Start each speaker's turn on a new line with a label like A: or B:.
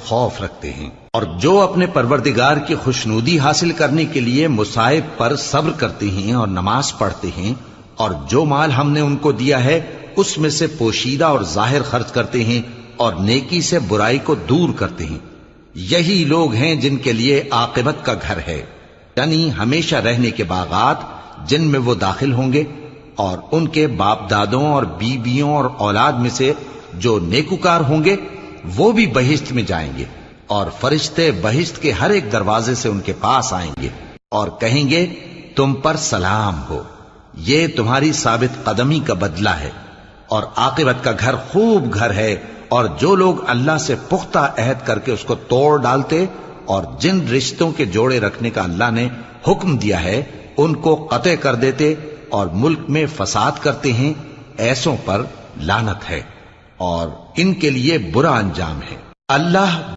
A: خوف رکھتے ہیں، اور جو اپنے پروردگار کی خوشنودی حاصل کرنے کے لیے مصائب پر صبر کرتے ہیں اور نماز پڑھتے ہیں، اور جو مال ہم نے ان کو دیا ہے اس میں سے پوشیدہ اور ظاہر خرچ کرتے ہیں، اور نیکی سے برائی کو دور کرتے ہیں، یہی لوگ ہیں جن کے لیے عاقبت کا گھر ہے، یعنی ہمیشہ رہنے کے باغات جن میں وہ داخل ہوں گے، اور ان کے باپ دادوں اور بیویوں اور اولاد میں سے جو نیکوکار ہوں گے وہ بھی بہشت میں جائیں گے، اور فرشتے بہشت کے ہر ایک دروازے سے ان کے پاس آئیں گے اور کہیں گے تم پر سلام ہو، یہ تمہاری ثابت قدمی کا بدلہ ہے، اور عاقبت کا گھر خوب گھر ہے۔ اور جو لوگ اللہ سے پختہ عہد کر کے اس کو توڑ ڈالتے اور جن رشتوں کے جوڑے رکھنے کا اللہ نے حکم دیا ہے ان کو قطع کر دیتے اور ملک میں فساد کرتے ہیں، ایسوں پر لعنت ہے اور ان کے لیے برا انجام ہے۔ اللہ